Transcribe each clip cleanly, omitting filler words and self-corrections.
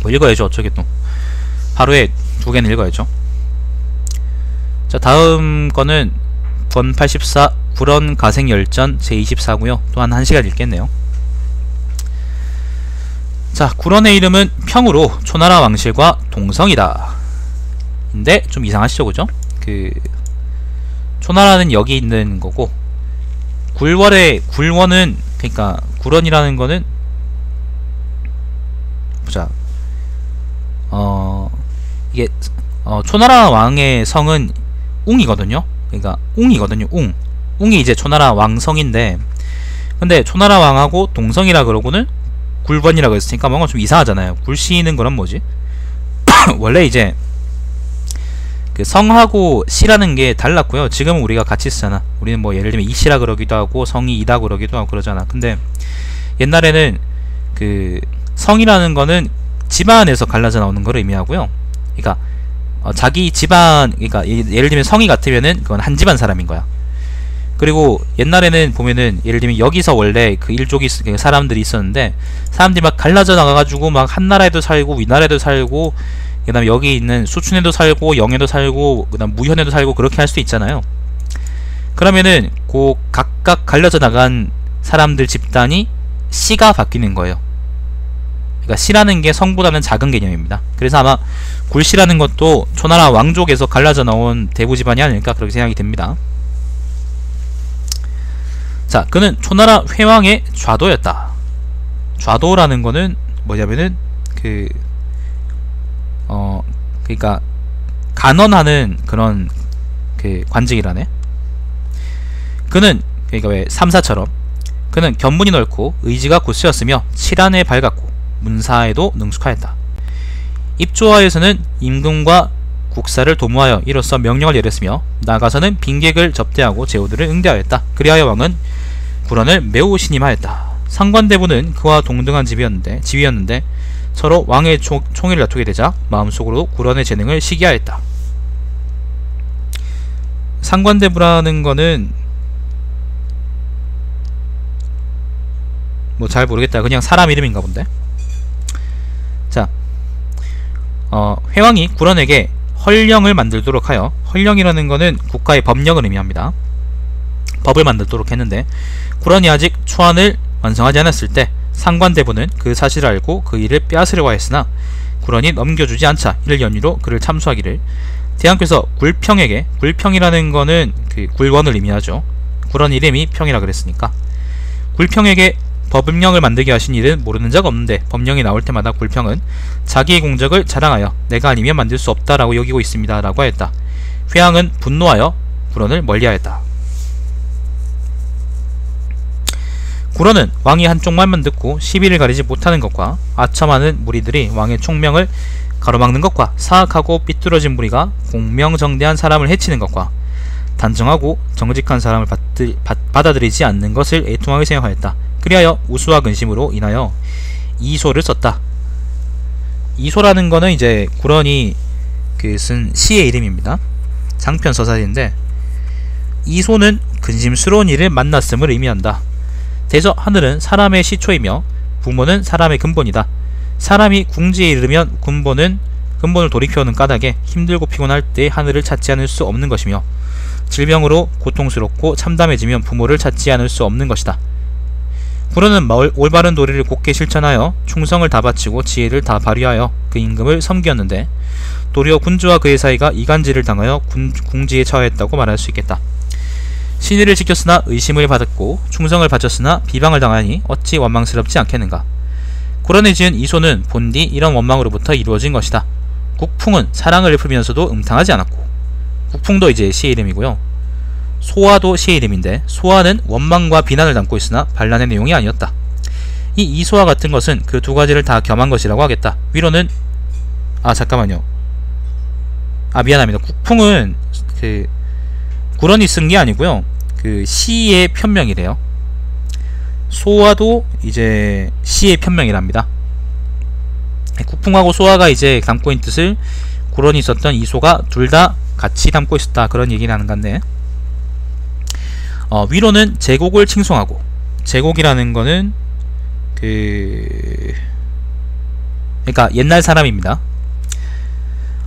뭐 읽어야죠. 어쩌게 또 하루에 2개는 읽어야죠. 자, 다음 거는 권 84 불언 가생열전 제24고요 또한 1시간 읽겠네요. 자, 굴언의 이름은 평으로 초나라 왕실과 동성이다. 근데 좀 이상하시죠, 그죠? 초나라는 여기 있는 거고, 굴원은, 그러니까 굴원이라는 거는, 보자. 이게 초나라 왕의 성은 웅이거든요. 그러니까 웅이거든요. 웅이 이제 초나라 왕성인데, 근데 초나라 왕하고 동성이라 그러고는 굴번이라고 했으니까 뭔가 좀 이상하잖아요. 굴씨는 그럼 뭐지? 원래 이제 그 성하고 시라는 게 달랐고요. 지금은 우리가 같이 쓰잖아. 우리는 뭐 예를 들면 이시라 그러기도 하고 성이 이다 그러기도 하고 그러잖아. 근데 옛날에는 그 성이라는 거는 집안에서 갈라져 나오는 걸 의미하고요. 그러니까 자기 집안, 그러니까 예를 들면 성이 같으면은 그건 한 집안 사람인 거야. 그리고 옛날에는 보면은 예를 들면 여기서 원래 그 일족이 사람들이 있었는데 사람들이 막 갈라져 나가가지고 막 한 나라에도 살고 위나라에도 살고 그 다음에 여기 있는 수춘에도 살고 영에도 살고 그 다음 무현에도 살고 그렇게 할 수도 있잖아요. 그러면은 그 각각 갈려져 나간 사람들 집단이 시가 바뀌는 거예요. 그러니까 시라는 게 성보다는 작은 개념입니다. 그래서 아마 굴시라는 것도 초나라 왕족에서 갈라져 나온 대부 집안이 아닐까 그렇게 생각이 됩니다. 자, 그는 초나라 회왕의 좌도였다. 좌도라는 거는 뭐냐면은 그러니까 간언하는 그런 관직이라네. 그는 그러니까 왜 삼사처럼 그는 견문이 넓고 의지가 굳세었으며 칠한에 밝았고 문사에도 능숙하였다. 입조하에서는 임금과 국사를 도모하여 이로써 명령을 내렸으며 나가서는 빈객을 접대하고 제후들을 응대하였다. 그리하여 왕은 굴언을 매우 신임하였다. 상관대부는 그와 동등한 지위였는데 서로 왕의 총위를 다투게 되자 마음속으로 굴언의 재능을 시기하였다. 상관대부라는 거는 뭐 잘 모르겠다. 그냥 사람 이름인가 본데. 자, 회왕이 굴언에게 헐령을 만들도록 하여, 헐령이라는 거는 국가의 법령을 의미합니다. 법을 만들도록 했는데 굴언이 아직 초안을 완성하지 않았을 때 상관대부는 그 사실을 알고 그 일을 빼앗으려고 하였으나 굴언이 넘겨주지 않자 이를 연유로 그를 참수하기를 대왕께서 굴평에게, 굴평이라는 거는 그 굴원을 의미하죠. 굴언 이름이 평이라 그랬으니까 굴평에게 법령을 만들게 하신 일은 모르는 자가 없는데 법령이 나올 때마다 굴평은 자기의 공적을 자랑하여 내가 아니면 만들 수 없다라고 여기고 있습니다 라고 하였다. 회왕은 분노하여 굴언을 멀리하였다. 굴언은 왕이 한쪽말만 듣고 시비를 가리지 못하는 것과 아첨하는 무리들이 왕의 총명을 가로막는 것과 사악하고 삐뚤어진 무리가 공명정대한 사람을 해치는 것과 단정하고 정직한 사람을 받아들이지 않는 것을 애통하게 생각하였다. 그리하여 우수와 근심으로 인하여 이소를 썼다. 이소라는 거는 이제 굴언이 쓴 시의 이름입니다. 장편 서사인데 이소는 근심스러운 일을 만났음을 의미한다. 대저 하늘은 사람의 시초이며 부모는 사람의 근본이다. 사람이 궁지에 이르면 근본을 돌이켜오는 까닭에 힘들고 피곤할 때 하늘을 찾지 않을 수 없는 것이며 질병으로 고통스럽고 참담해지면 부모를 찾지 않을 수 없는 것이다. 굴언은 올바른 도리를 곧게 실천하여 충성을 다 바치고 지혜를 다 발휘하여 그 임금을 섬기었는데 도리어 군주와 그의 사이가 이간질을 당하여 궁지에 처하였다고 말할 수 있겠다. 신의를 지켰으나 의심을 받았고 충성을 바쳤으나 비방을 당하니 어찌 원망스럽지 않겠는가. 굴언에 지은 이소는 본디 이런 원망으로부터 이루어진 것이다. 국풍은 사랑을 베풀면서도 음탕하지 않았고, 국풍도 이제 시의 이름이고요. 소화도 시의 이름인데 소화는 원망과 비난을 담고 있으나 반란의 내용이 아니었다. 이 이소와 같은 것은 그 두 가지를 다 겸한 것이라고 하겠다. 위로는 잠깐만요. 미안합니다. 국풍은 굴언이 쓴 게 아니고요. 시의 편명이래요. 소화도 이제 시의 편명이랍니다. 국풍하고 소화가 이제 담고 있는 뜻을 굴언이 썼던 이소가 둘 다 같이 담고 있었다. 그런 얘기를 하는 건데, 위로는 제곡을 칭송하고, 제곡이라는 거는 그러니까 그러니까 옛날 사람입니다.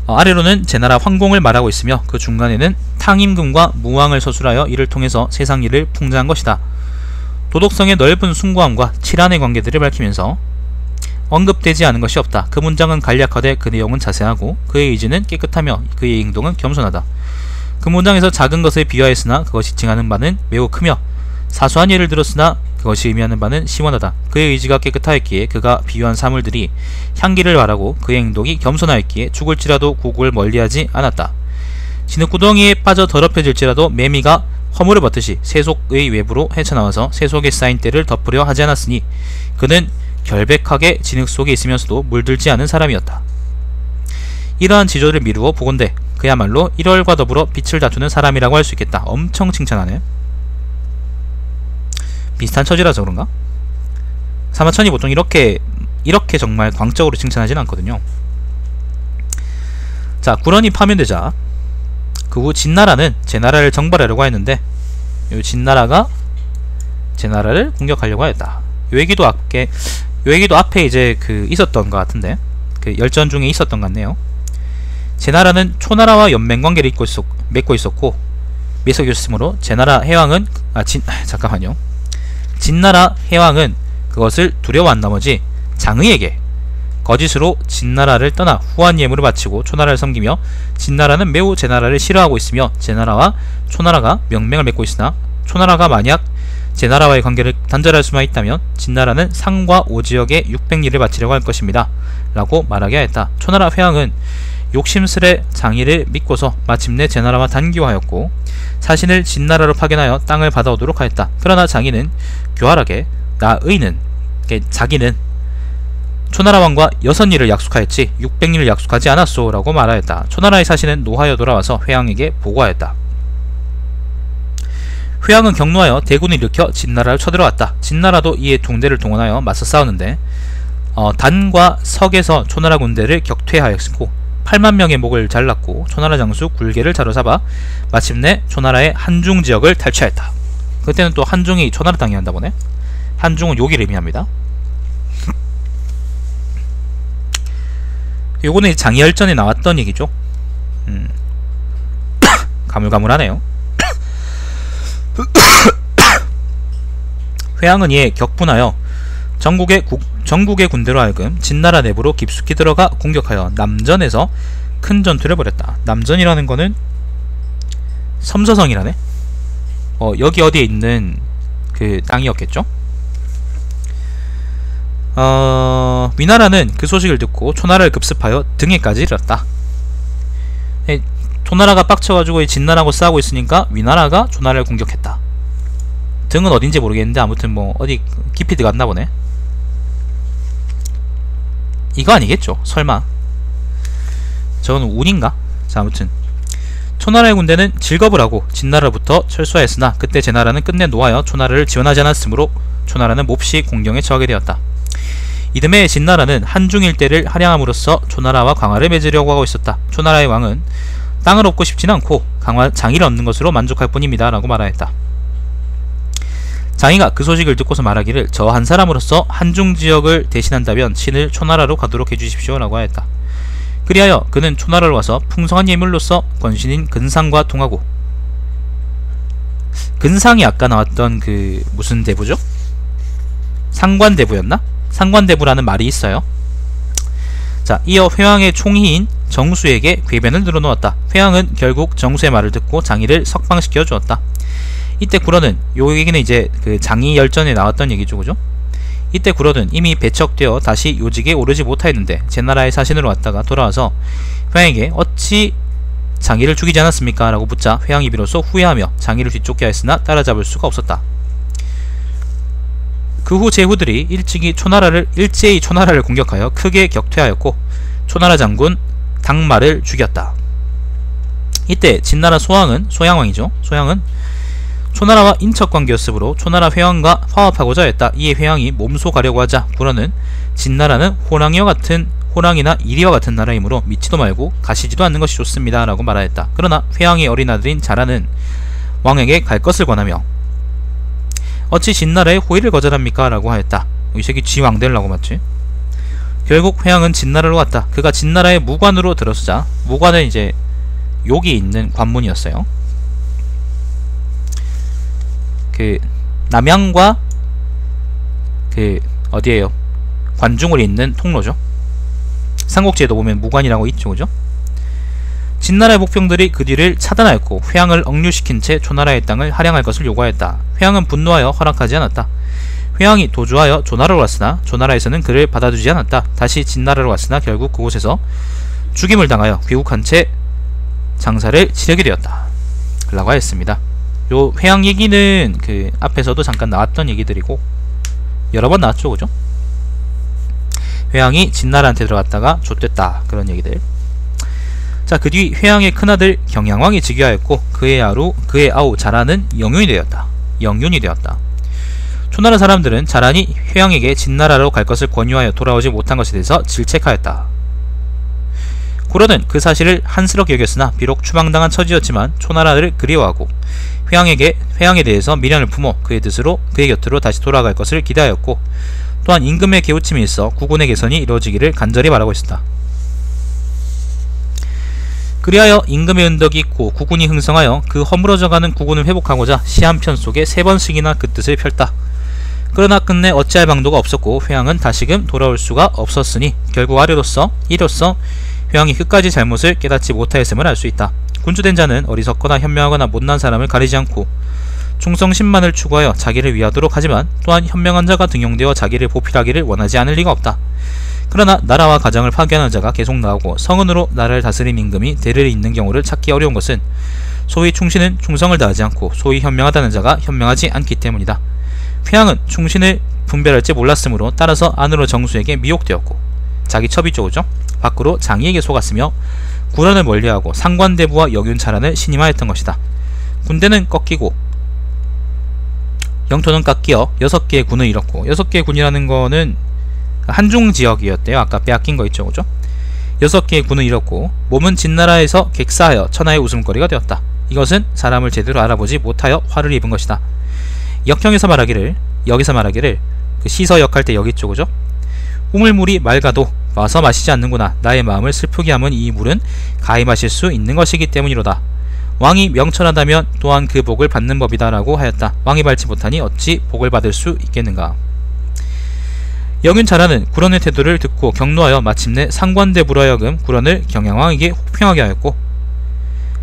아래로는 제나라 황공을 말하고 있으며 그 중간에는 탕임금과 무왕을 서술하여 이를 통해서 세상 일을 풍자한 것이다. 도덕성의 넓은 숭고함과 칠한의 관계들을 밝히면서 언급되지 않은 것이 없다. 그 문장은 간략하되 그 내용은 자세하고 그의 의지는 깨끗하며 그의 행동은 겸손하다. 그 문장에서 작은 것을 비유하였으나 그것이 징하는 바는 매우 크며 사소한 예를 들었으나 그것이 의미하는 바는 시원하다. 그의 의지가 깨끗하였기에 그가 비유한 사물들이 향기를 발하고 그의 행동이 겸손하였기에 죽을지라도 고국을 멀리하지 않았다. 진흙구덩이에 빠져 더럽혀질지라도 매미가 허물을 벗듯이 세속의 외부로 헤쳐나와서 세속에 쌓인 때를 덮으려 하지 않았으니 그는 결백하게 진흙 속에 있으면서도 물들지 않은 사람이었다. 이러한 지조를 미루어 보건대 그야말로 1월과 더불어 빛을 다투는 사람이라고 할 수 있겠다. 엄청 칭찬하네. 비슷한 처지라서 그런가? 사마천이 보통 이렇게 정말 광적으로 칭찬하진 않거든요. 자, 구런이 파면되자 그 후 진나라는 제나라를 정벌하려고 했는데 이 진나라가 제나라를 공격하려고 하였다. 요 얘기도 앞에 이제 있었던 것 같은데 그 열전 중에 있었던 것 같네요. 제나라는 초나라와 연맹관계를 맺고 있었고 미석이었으므로 제나라 해왕은 진나라 해왕은 그것을 두려워한 나머지 장의에게 거짓으로 진나라를 떠나 후한 예물을 바치고 초나라를 섬기며 진나라는 매우 제나라를 싫어하고 있으며 제나라와 초나라가 명맹을 맺고 있으나 초나라가 만약 제나라와의 관계를 단절할 수만 있다면 진나라는 상과 오지역에 600리를 바치려고 할 것입니다 라고 말하게 하였다. 초나라 회왕은 욕심스레 장의를 믿고서 마침내 제나라와 단교하였고 사신을 진나라로 파견하여 땅을 받아오도록 하였다. 그러나 장의는 교활하게 자기는 초나라 왕과 6리를 약속하였지 600리를 약속하지 않았소 라고 말하였다. 초나라의 사신은 노하여 돌아와서 회왕에게 보고하였다. 회왕은 경노하여 대군을 일으켜 진나라를 쳐들어왔다. 진나라도 이에 동대를 동원하여 맞서 싸웠는데 단과 석에서 초나라 군대를 격퇴하였고 8만 명의 목을 잘랐고 초나라 장수 굴개를 자로잡아 마침내 초나라의 한중 지역을 탈취하였다. 그때는 또 한중이 초나라 땅이 한다 보네. 한중은 여기를 의미합니다. 요거는 장이열전에 나왔던 얘기죠. 가물가물하네요. 회왕은 이에 격분하여 전국의 군대로 하여금 진나라 내부로 깊숙이 들어가 공격하여 남전에서 큰 전투를 벌였다. 남전이라는 거는 섬서성이라네. 여기 어디에 있는 그 땅이었겠죠. 위나라는 그 소식을 듣고 초나라를 급습하여 등에까지 이르렀다. 초나라가 빡쳐가지고 진나라하고 싸우고 있으니까 위나라가 초나라를 공격했다. 등은 어딘지 모르겠는데 아무튼 뭐 어디 깊이 들어갔나 보네. 이거 아니겠죠? 설마. 저건 운인가? 자, 아무튼 초나라의 군대는 질겁을 하고 진나라로부터 철수하였으나 그때 제나라는 끝내 노하여 초나라를 지원하지 않았으므로 초나라는 몹시 공경에 처하게 되었다. 이듬해 진나라는 한중 일대를 할양함으로써 초나라와 강화를 맺으려고 하고 있었다. 초나라의 왕은 땅을 얻고 싶지는 않고 장의를 얻는 것으로 만족할 뿐입니다 라고 말하였다. 장의가 그 소식을 듣고서 말하기를 저 한 사람으로서 한중 지역을 대신한다면 신을 초나라로 가도록 해주십시오 라고 하였다. 그리하여 그는 초나라로 와서 풍성한 예물로서 권신인 근상과 통하고, 근상이 아까 나왔던 그 무슨 대부죠? 상관대부였나? 상관대부라는 말이 있어요. 자, 이어 회왕의 총희인 정수에게 궤변을 늘어놓았다. 회왕은 결국 정수의 말을 듣고 장의를 석방시켜 주었다. 이때 구런은, 요 얘기는 이제 그 장의열전에 나왔던 얘기죠, 그죠? 이때 구런은 이미 배척되어 다시 요직에 오르지 못하였는데 제나라의 사신으로 왔다가 돌아와서 회왕에게 어찌 장의를 죽이지 않았습니까? 라고 묻자 회왕이 비로소 후회하며 장의를 뒤쫓게 하였으나 따라잡을 수가 없었다. 그 후 제후들이 일제히 초나라를 공격하여 크게 격퇴하였고 초나라 장군 당마를 죽였다. 이때 진나라 소양왕이죠. 소양은 초나라와 인척관계였으므로 초나라 회왕과 화합하고자 했다. 이에 회왕이 몸소 가려고 하자 구런은 진나라는 호랑이나 이리와 같은 나라이므로 믿지도 말고 가시지도 않는 것이 좋습니다 라고 말하였다. 그러나 회왕의 어린 아들인 자라는 왕에게 갈 것을 권하며 어찌 진나라의 호의를 거절합니까? 라고 하였다. 이 새끼 지 왕 되려고 맞지? 결국 회왕은 진나라로 갔다. 그가 진나라의 무관으로 들어서자, 무관은 이제 욕이 있는 관문이었어요. 그 남양과 그 어디에요? 관중을 잇는 통로죠. 삼국지에도 보면 무관이라고 있죠, 그죠? 진나라의 복병들이 그 뒤를 차단하였고 회왕을 억류시킨 채 초나라의 땅을 할양할 것을 요구하였다. 회왕은 분노하여 허락하지 않았다. 회왕이 도주하여 조나라로 갔으나 조나라에서는 그를 받아주지 않았다. 다시 진나라로 갔으나 결국 그곳에서 죽임을 당하여 귀국한 채 장사를 치르게 되었다 라고 하였습니다. 요 회왕 얘기는 그 앞에서도 잠깐 나왔던 얘기들이고 여러 번 나왔죠, 그죠? 회왕이 진나라한테 들어갔다가 좆됐다, 그런 얘기들. 자, 그 뒤 회왕의 큰아들 경양왕이 즉위하였고 그의 아우 자라는 영윤이 되었다. 초나라 사람들은 자란이 회왕에게 진나라로 갈 것을 권유하여 돌아오지 못한 것에 대해서 질책하였다. 고려는 그 사실을 한스럽게 여겼으나 비록 추방당한 처지였지만 초나라를 그리워하고 회왕에 대해서 미련을 품어 그의 곁으로 다시 돌아갈 것을 기대하였고 또한 임금의 개우침이 있어 국군의 개선이 이루어지기를 간절히 바라고 있었다. 그리하여 임금의 은덕이 있고 국군이 흥성하여 그 허물어져가는 국군을 회복하고자 시 한 편 속에 3번씩이나 그 뜻을 펼다. 그러나 끝내 어찌할 방도가 없었고 회왕은 다시금 돌아올 수가 없었으니 결국 이로써 회왕이 끝까지 잘못을 깨닫지 못하였음을 알 수 있다. 군주된 자는 어리석거나 현명하거나 못난 사람을 가리지 않고 충성심만을 추구하여 자기를 위하도록 하지만 또한 현명한 자가 등용되어 자기를 보필하기를 원하지 않을 리가 없다. 그러나 나라와 가정을 파괴하는 자가 계속 나오고 성은으로 나라를 다스린 임금이 대를 잇는 경우를 찾기 어려운 것은 소위 충신은 충성을 다하지 않고 소위 현명하다는 자가 현명하지 않기 때문이다. 회왕은 충신을 분별할지 몰랐으므로 따라서 안으로 정수에게 미혹되었고 자기 첩이 쪼그죠. 밖으로 장이에게 속았으며 군원을 멀리하고 상관대부와 영윤차란을 신임하였던 것이다. 군대는 꺾이고 영토는 깎여 6개의 군을 잃었고 6개의 군이라는 거는 한중 지역이었대요. 아까 빼앗긴 거 있죠, 그죠? 6개의 군을 잃었고 몸은 진나라에서 객사하여 천하의 웃음거리가 되었다. 이것은 사람을 제대로 알아보지 못하여 화를 입은 것이다. 여기서 말하기를 그 시서역 할 때 여기 있죠, 그죠? 우물물이 맑아도 와서 마시지 않는구나. 나의 마음을 슬프게 함은 이 물은 가히 마실 수 있는 것이기 때문이로다. 왕이 명철하다면 또한 그 복을 받는 법이다 라고 하였다. 왕이 밟지 못하니 어찌 복을 받을 수 있겠는가. 영윤차란은 구런의 태도를 듣고 격노하여 마침내 상관대부로 하여금 구런을 경양왕에게 혹평하게 하였고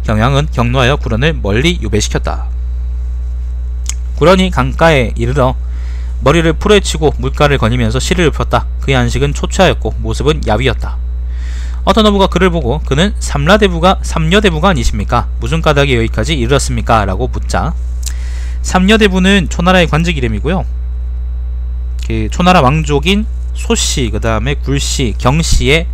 경양은 격노하여 구런을 멀리 유배시켰다. 구런이 강가에 이르러 머리를 풀에 치고 물가를 거니면서 시를 읊었다. 그의 안식은 초췌하였고 모습은 야위였다. 어떤 어부가 그를 보고 그는 삼려대부가 아니십니까? 무슨 까닭에 여기까지 이르렀습니까? 라고 묻자 삼려대부는 초나라의 관직 이름이고요. 그 초나라 왕족인 소씨, 그 다음에 굴씨, 경씨의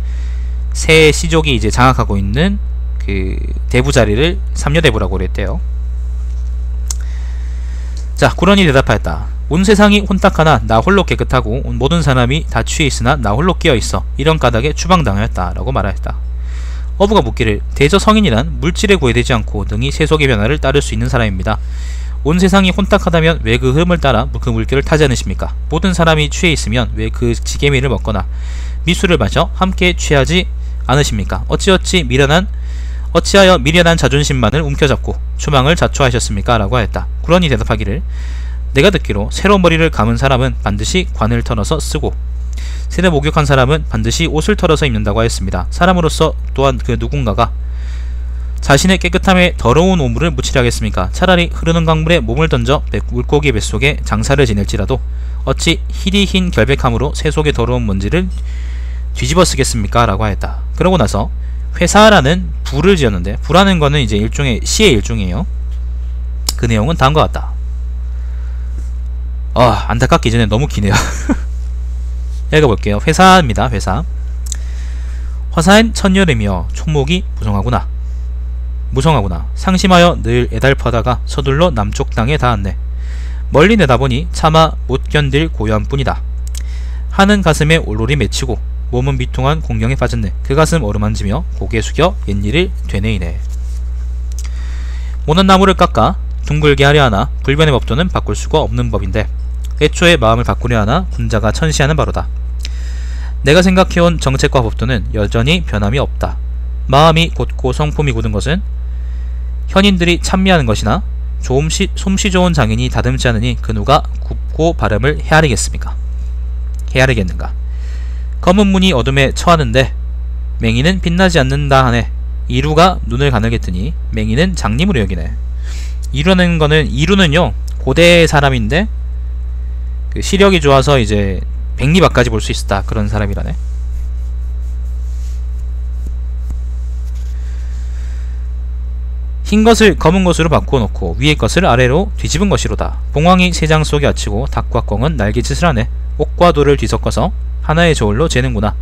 세 시족이 이제 장악하고 있는 그 대부 자리를 삼려대부라고 그랬대요. 자, 구런이 대답하였다. 온 세상이 혼탁하나 나 홀로 깨끗하고 모든 사람이 다 취해 있으나 나 홀로 깨어있어. 이런 까닭에 추방당하였다 라고 말하였다. 어부가 묻기를 대저 성인이란 물질에 구애되지 않고 능히 세속의 변화를 따를 수 있는 사람입니다. 온 세상이 혼탁하다면 왜 그 흐름을 따라 그 물결을 타지 않으십니까? 모든 사람이 취해 있으면 왜 그 지게미를 먹거나 미술을 마셔 함께 취하지 않으십니까? 어찌하여 미련한 자존심만을 움켜잡고 추방을 자초하셨습니까? 라고 하였다. 구런이 대답하기를 내가 듣기로 새로 머리를 감은 사람은 반드시 관을 털어서 쓰고 새로 목욕한 사람은 반드시 옷을 털어서 입는다고 하였습니다. 사람으로서 또한 그 누군가가 자신의 깨끗함에 더러운 오물을 묻히려 하겠습니까? 차라리 흐르는 강물에 몸을 던져 물고기 뱃속에 장사를 지낼지라도 어찌 희리 흰 결백함으로 새 속의 더러운 먼지를 뒤집어 쓰겠습니까? 라고 하였다. 그러고 나서 회사라는 부를 지었는데 부라는 거는 이제 일종의 시의 일종이에요. 그 내용은 다음과 같다. 안타깝기 전에 너무 기네요. 읽어볼게요. 회사입니다. 회사. 화사한 천여름이여 총목이 무성하구나. 상심하여 늘 애달퍼다가 서둘러 남쪽 땅에 닿았네. 멀리 내다보니 차마 못 견딜 고요한 뿐이다. 하는 가슴에 올롤이 맺히고 몸은 비통한 공경에 빠졌네. 그 가슴 어루만지며 고개 숙여 옛일을 되뇌이네. 모난 나무를 깎아 둥글게 하려 하나 불변의 법도는 바꿀 수가 없는 법인데 애초에 마음을 바꾸려 하나 군자가 천시하는 바로다. 내가 생각해온 정책과 법도는 여전히 변함이 없다. 마음이 곧고 성품이 굳은 것은 현인들이 찬미하는 것이나 솜씨 좋은 장인이 다듬지 않으니 그 누가 굽고 발음을 헤아리겠습니까? 헤아리겠는가? 검은 문이 어둠에 처하는데 맹인은 빛나지 않는다 하네. 이루가 눈을 가늘겠더니 맹인은 장님으로 여기네. 이루는요 고대 사람인데 그 시력이 좋아서 이제 백리밖까지 볼 수 있었다, 그런 사람이라네. 흰 것을 검은 것으로 바꾸어 놓고 위의 것을 아래로 뒤집은 것이로다. 봉황이 세장 속에 갇히고 닭과 꿩은 날개짓을 하네. 옥과 돌을 뒤섞어서 하나의 저울로 재는구나.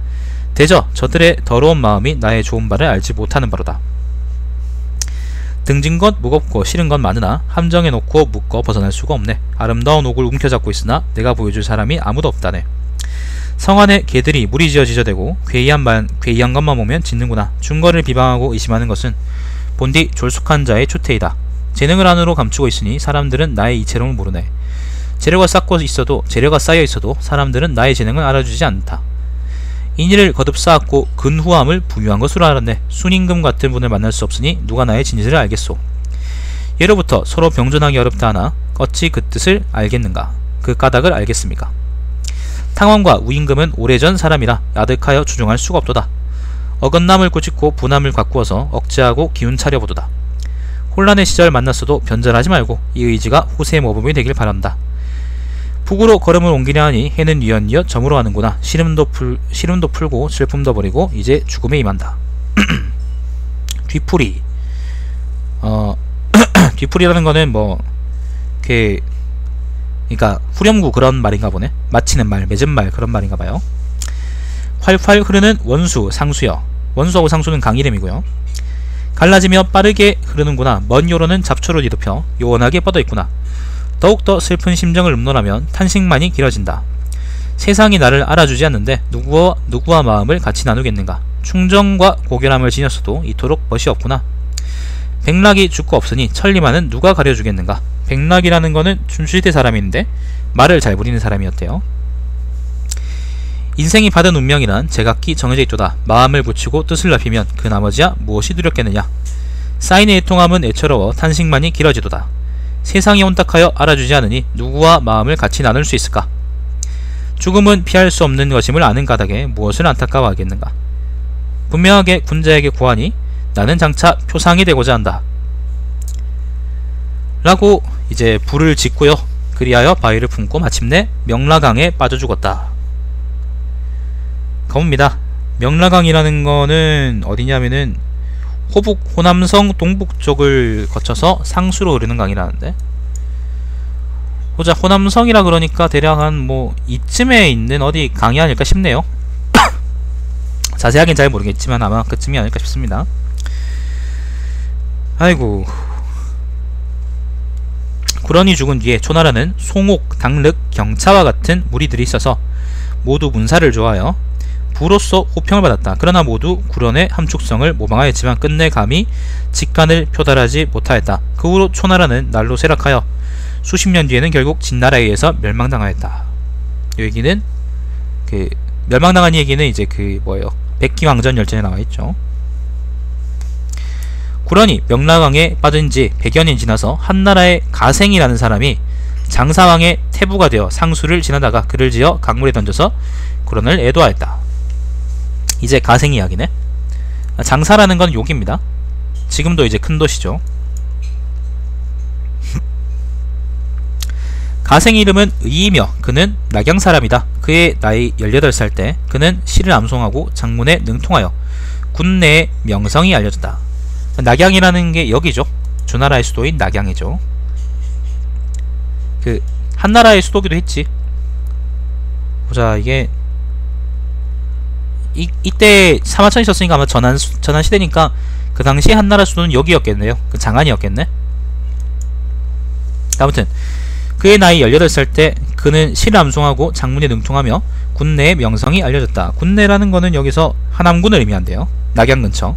대저 저들의 더러운 마음이 나의 좋은 바를 알지 못하는 바로다. 등진 것 무겁고 싫은 건 많으나 함정에 놓고 묶어 벗어날 수가 없네. 아름다운 옥을 움켜잡고 있으나 내가 보여줄 사람이 아무도 없다네. 성 안에 개들이 무리지어 지저대고 괴이한 것만 보면 짖는구나. 준거를 비방하고 의심하는 것은 본디 졸속한 자의 추태이다. 재능을 안으로 감추고 있으니 사람들은 나의 이체론을 모르네. 재료가 쌓여 있어도 사람들은 나의 재능을 알아주지 않다. 인의를 거듭 쌓았고 근후함을 부유한 것으로 알았네. 순임금 같은 분을 만날 수 없으니 누가 나의 진실을 알겠소. 예로부터 서로 병존하기 어렵다 하나 어찌 그 뜻을 알겠는가? 그 까닭을 알겠습니까? 탕원과 우임금은 오래전 사람이라 야득하여 주종할 수가 없도다. 어긋남을 꾸짖고 분함을 가꾸어서 억제하고 기운 차려보도다. 혼란의 시절 만났어도 변절하지 말고 이 의지가 후세의 모범이 되길 바란다. 북으로 걸음을 옮기려 하니 해는 뉘엿뉘엿 저물어 가는구나. 시름도 풀고 슬픔도 버리고 이제 죽음에 임한다. 뒤풀이. 뒤풀이라는 거는 뭐 그니까 후렴구 그런 말인가 보네. 마치는 말, 맺은 말 그런 말인가 봐요. 활활 흐르는 원수, 상수여. 원수하고 상수는 강 이름이고요. 갈라지며 빠르게 흐르는구나. 먼 요로는 잡초를 뒤덮여 요원하게 뻗어있구나. 더욱더 슬픈 심정을 음노라면 탄식만이 길어진다. 세상이 나를 알아주지 않는데 누구와 마음을 같이 나누겠는가. 충정과 고결함을 지녔어도 이토록 멋이 없구나. 백락이 죽고 없으니 천리만은 누가 가려주겠는가. 백락이라는 거는 춘실대 사람인데 말을 잘 부리는 사람이었대요. 인생이 받은 운명이란 제각기 정해져 있도다. 마음을 붙이고 뜻을 넓히면 그 나머지야 무엇이 두렵겠느냐. 쌓인 애통함은 애처로워 탄식만이 길어지도다. 세상이 혼탁하여 알아주지 않으니 누구와 마음을 같이 나눌 수 있을까. 죽음은 피할 수 없는 것임을 아는 까닭에 무엇을 안타까워하겠는가. 분명하게 군자에게 고하니 나는 장차 표상이 되고자 한다. 라고 이제 불을 짓고요. 그리하여 바위를 품고 마침내 명라강에 빠져 죽었다. 겁니다. 명라강이라는 거는 어디냐면은 호남성 동북 쪽을 거쳐서 상수로 흐르는 강이라는데, 보자, 호남성이라 그러니까 대략 한 뭐 이쯤에 있는 어디 강이 아닐까 싶네요. 자세하긴 잘 모르겠지만 아마 그쯤이 아닐까 싶습니다. 아이고. 구런이 죽은 뒤에 초나라는 송옥, 당륵, 경차와 같은 무리들이 있어서 모두 문사를 좋아하여 부로서 호평을 받았다. 그러나 모두 구런의 함축성을 모방하였지만 끝내 감히 직간을 표달하지 못하였다. 그 후로 초나라는 날로 쇠락하여 수십 년 뒤에는 결국 진나라에 의해서 멸망당하였다. 이 얘기는 멸망당한 얘기는 이제 백기왕전 열전에 나와있죠. 구런이 명라강에 빠진 지 100여 년이 지나서 한나라의 가생이라는 사람이 장사왕의 태부가 되어 상수를 지나다가 글을 지어 강물에 던져서 구런을 애도하였다. 이제 가생 이야기네. 장사라는 건 욕입니다. 지금도 이제 큰 도시죠. 가생의 이름은 의이며 그는 낙양 사람이다. 그의 나이 18살 때 그는 시를 암송하고 장문에 능통하여 군내의 명성이 알려졌다. 낙양이라는 게 여기죠. 주나라의 수도인 낙양이죠. 한나라의 수도기도 했지. 보자, 이게 이때 사마천이 있었으니까 아마 전한 시대니까 그 당시 한나라 수도는 여기였겠네요. 그 장안이었겠네. 아무튼 그의 나이 18살 때 그는 시를 암송하고 장문에 능통하며 군내의 명성이 알려졌다. 군내라는 거는 여기서 하남군을 의미한대요. 낙양 근처.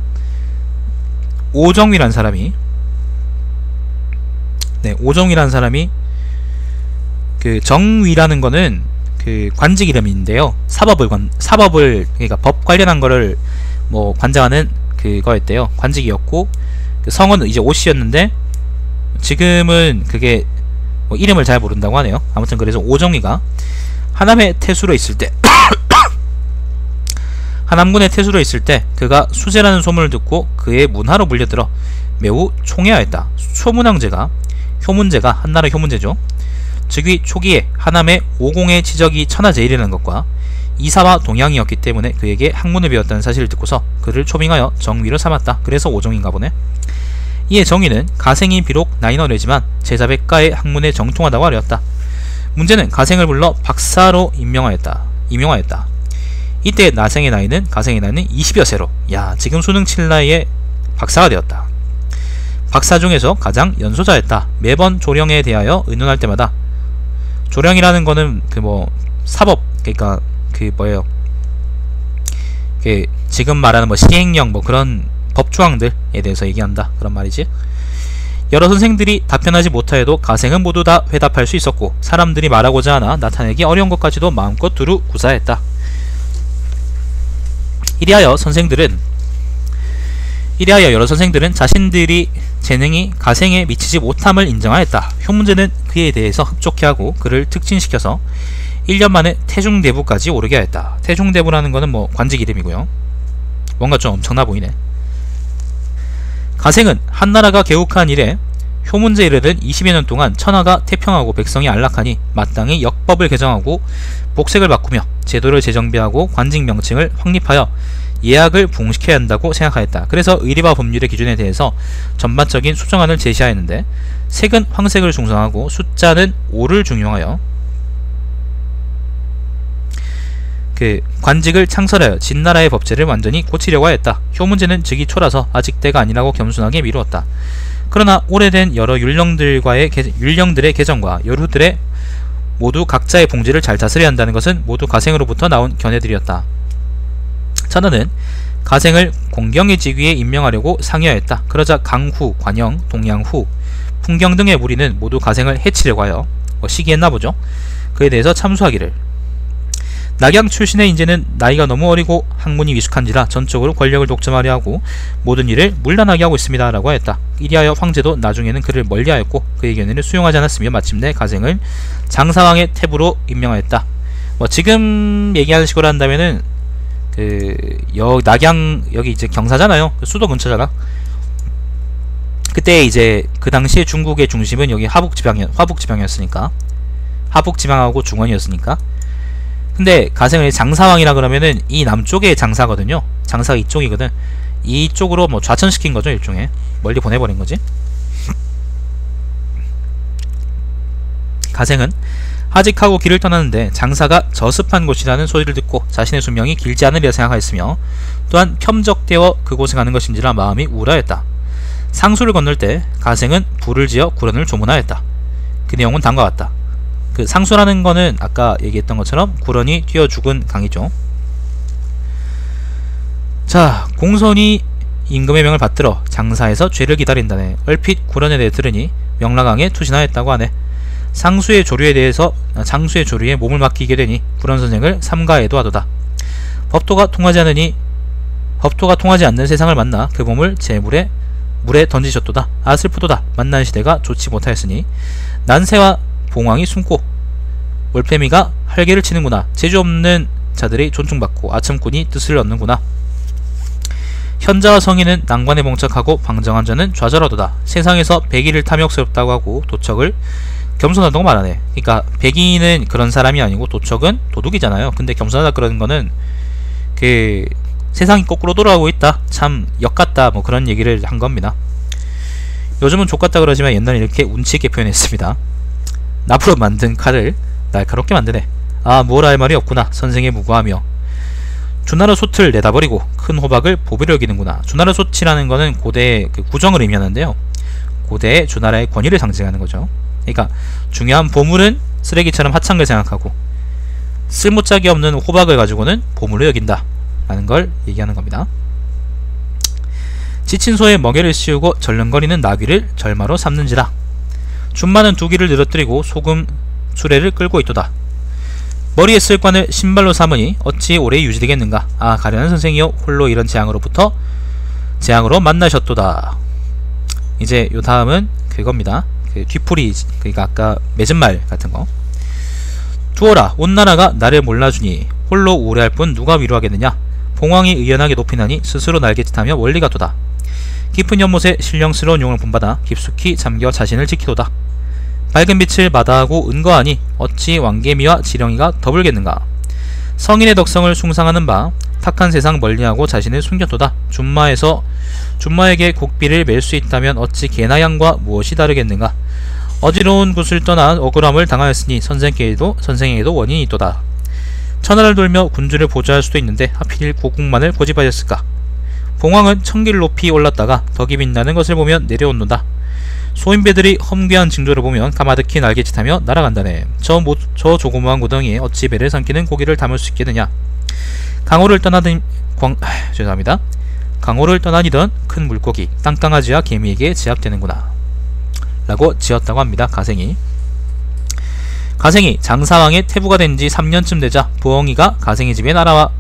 오정위란 사람이 오정위란 사람이 그 정위라는 거는 그 관직 이름인데요. 사법을 그러니까 법 관련한 거를 뭐 관장하는 그거였대요. 관직이었고 그 성은 이제 오씨였는데 지금은 그게 뭐 이름을 잘 모른다고 하네요. 아무튼 그래서 오정희가 하남의 태수로 있을 때 하남군의 태수로 있을 때 그가 수재라는 소문을 듣고 그의 문하로 물려들어 매우 총애하였다. 효문제가 한나라 효문제죠. 즉위 초기에 하남의 오공의 지적이 천하제일이라는 것과 이사와 동양이었기 때문에 그에게 학문을 배웠다는 사실을 듣고서 그를 초빙하여 정위로 삼았다. 그래서 오정인가 보네. 이에 정의는 가생이 비록 나이는 어리지만 제자백가의 학문에 정통하다고 하였다. 문제는 가생을 불러 박사로 임명하였다. 이때 가생의 나이는 20여 세로 야 지금 수능 칠 나이에 박사가 되었다. 박사 중에서 가장 연소자였다. 매번 조령에 대하여 의논할 때마다 조령이라는 거는 그 뭐 사법 그러니까 그 뭐예요 그 지금 말하는 뭐 시행령 뭐 그런 법조항들에 대해서 얘기한다 그런 말이지. 여러 선생들이 답변하지 못하여도 가생은 모두 다 회답할 수 있었고 사람들이 말하고자 하나 나타내기 어려운 것까지도 마음껏 두루 구사했다. 이리하여 여러 선생들은 자신들이 재능이 가생에 미치지 못함을 인정하였다. 효문제는 그에 대해서 흡족해하고 그를 특진시켜서 1년 만에 태중대부까지 오르게 하였다. 태중대부라는 거는 뭐 관직 이름이고요. 뭔가 좀 엄청나 보이네. 가생은 한나라가 개국한 이래 효문제 이르는 20여 년 동안 천하가 태평하고 백성이 안락하니 마땅히 역법을 개정하고 복색을 바꾸며 제도를 재정비하고 관직 명칭을 확립하여 예약을 부응시켜야 한다고 생각하였다. 그래서 의리와 법률의 기준에 대해서 전반적인 수정안을 제시하였는데 색은 황색을 중성하고 숫자는 5를 중용하여 그 관직을 창설하여 진나라의 법제를 완전히 고치려고 하였다. 효문제는 즉위 초라서 아직 때가 아니라고 겸손하게 미루었다. 그러나 오래된 여러 율령들의 개정과 여루들의 모두 각자의 봉지를 잘 다스려야 한다는 것은 모두 가생으로부터 나온 견해들이었다. 천하는 가생을 공경의 직위에 임명하려고 상의하였다. 그러자 강후, 관영, 동양후, 풍경 등의 무리는 모두 가생을 해치려고 하여 시기했나보죠. 그에 대해서 참수하기를 낙양 출신의 인재는 나이가 너무 어리고 학문이 미숙한지라 전적으로 권력을 독점하려 하고 모든 일을 문란하게 하고 있습니다 라고 하였다. 이리하여 황제도 나중에는 그를 멀리하였고 그의 견해를 수용하지 않았으며 마침내 가생을 장사왕의 태부로 임명하였다. 뭐 지금 얘기하는 식으로 한다면은 낙양 여기 이제 경사잖아요. 수도 근처잖아. 그때 이제 그 당시에 중국의 중심은 여기 화북지방이었으니까 하북지방하고 중원이었으니까. 근데 가생을 장사왕이라 그러면은 이 남쪽의 장사거든요. 장사가 이쪽이거든. 이쪽으로 뭐 좌천시킨 거죠. 일종의 멀리 보내버린 거지. 가생은 하직하고 길을 떠나는데 장사가 저습한 곳이라는 소리를 듣고 자신의 수명이 길지 않으리라 생각하였으며 또한 켬적되어 그곳에 가는 것인지라 마음이 우울하였다. 상수를 건널 때 가생은 불을 지어 구런을 조문하였다. 그 내용은 다음과 같다. 그 상수라는 거는 아까 얘기했던 것처럼 구런이 뛰어 죽은 강이죠. 자, 공손이 임금의 명을 받들어 장사에서 죄를 기다린다네. 얼핏 구런에 대해 들으니 명라강에 투신하였다고 하네. 장수의 조류에 몸을 맡기게 되니 불원선생을 삼가에도 하도다. 법도가 통하지 않는 세상을 만나 그 몸을 물에 던지셨도다. 아 슬프도다. 만난 시대가 좋지 못하였으니 난세와 봉황이 숨고 올빼미가 활개를 치는구나. 재주 없는 자들이 존중받고 아첨꾼이 뜻을 얻는구나. 현자와 성인은 난관에 봉착하고 방정한 자는 좌절하도다. 세상에서 백의를 탐욕스럽다고 하고 도척을 겸손하다고 말하네. 그러니까 백인은 그런 사람이 아니고 도척은 도둑이잖아요. 근데 겸손하다 그러는 거는 그 세상이 거꾸로 돌아가고 있다. 참 역같다. 뭐 그런 얘기를 한 겁니다. 요즘은 족같다 그러지만 옛날에 이렇게 운치있게 표현했습니다. 나프로 만든 칼을 날카롭게 만드네. 아 뭘 할 말이 없구나. 선생의 무고하며 주나라 솥을 내다버리고 큰 호박을 보비려 여기는구나. 주나라 솥이라는 거는 고대의 그 구정을 의미하는데요. 고대의 주나라의 권위를 상징하는 거죠. 그러니까 중요한 보물은 쓰레기처럼 하찮게 생각하고 쓸모짝이 없는 호박을 가지고는 보물로 여긴다 라는 걸 얘기하는 겁니다. 지친 소에 멍에를 씌우고 절름거리는 나귀를 절마로 삼는지라. 준마는 두 귀를 늘어뜨리고 소금 수레를 끌고 있도다. 머리에 쓸 관을 신발로 삼으니 어찌 오래 유지되겠는가. 아, 가련한 선생이여, 홀로 이런 재앙으로 만나셨도다. 이제 요 다음은 그겁니다. 그 뒤풀이, 그니까 아까 맺은 말 같은 거. 두어라, 온 나라가 나를 몰라주니 홀로 우울해할 뿐 누가 위로하겠느냐. 봉황이 의연하게 높이나니 스스로 날개짓하며 원리가 도다. 깊은 연못에 신령스러운 용을 본받아 깊숙이 잠겨 자신을 지키도다. 밝은 빛을 마다하고 은거하니 어찌 왕개미와 지렁이가 더불겠는가. 성인의 덕성을 숭상하는 바 탁한 세상 멀리하고 자신을 숨겼도다. 준마에게 곡비를 맬 수 있다면 어찌 개나 양과 무엇이 다르겠는가. 어지러운 곳을 떠나 억울함을 당하였으니 선생에게도 원인이 있도다. 천하를 돌며 군주를 보좌할 수도 있는데 하필 고국만을 고집하였을까. 봉황은 천길 높이 올랐다가 덕이 빛나는 것을 보면 내려온노다. 소인배들이 험귀한 징조를 보면 가마득히 날개짓하며 날아간다네. 저 조그마한 구덩이에 어찌 배를 삼키는 고기를 담을 수 있겠느냐. 강호를 떠나니던 큰 물고기 땅강아지와 개미에게 제압되는구나 라고 지었다고 합니다. 가생이 장사왕의 태부가 된 지 3년쯤 되자 부엉이가 가생이 집에 날아와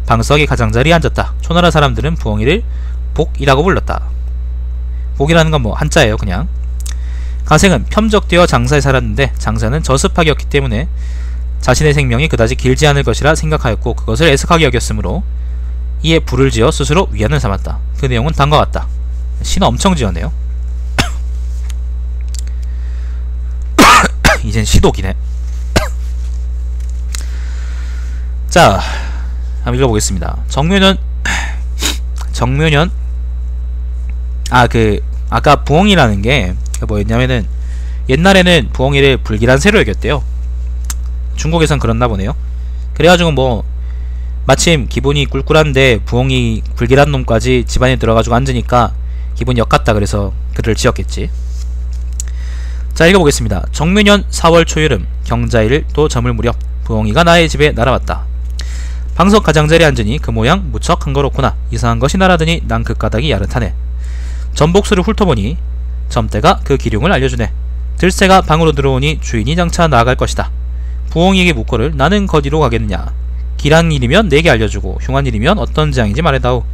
방석의 가장자리에 앉았다. 초나라 사람들은 부엉이를 복이라고 불렀다. 복이라는 건 뭐 한자예요. 그냥. 가생은 편적되어 장사에 살았는데 장사는 저습하게 여겼기 때문에 자신의 생명이 그다지 길지 않을 것이라 생각하였고 그것을 애석하게 여겼으므로 이에 불을 지어 스스로 위안을 삼았다. 그 내용은 다음과 같다. 시는 엄청 지었네요. 이젠 시독이네. 자, 한번 읽어보겠습니다. 정묘년 아까 부엉이라는 게 뭐였냐면은 옛날에는 부엉이를 불길한 새로 여겼대요. 중국에선 그렇나 보네요. 그래가지고 뭐 마침 기분이 꿀꿀한데 부엉이 불길한 놈까지 집안에 들어가지고 앉으니까 기분이 역같다 그래서 글을 지었겠지. 자, 읽어보겠습니다. 정묘년 4월 초여름 경자일 또 저물 무렵 부엉이가 나의 집에 날아왔다. 방석 가장자리에 앉으니 그 모양 무척 한거롭구나. 이상한 것이 날아드니 난 그 까닭이 야릇하네. 전복수를 훑어보니 점대가 그 기륭을 알려주네. 들새가 방으로 들어오니 주인이 장차 나아갈 것이다. 부엉이에게 묻거를 나는 거디로 가겠느냐. 길한 일이면 내게 알려주고 흉한 일이면 어떤 재앙인지 말해다오.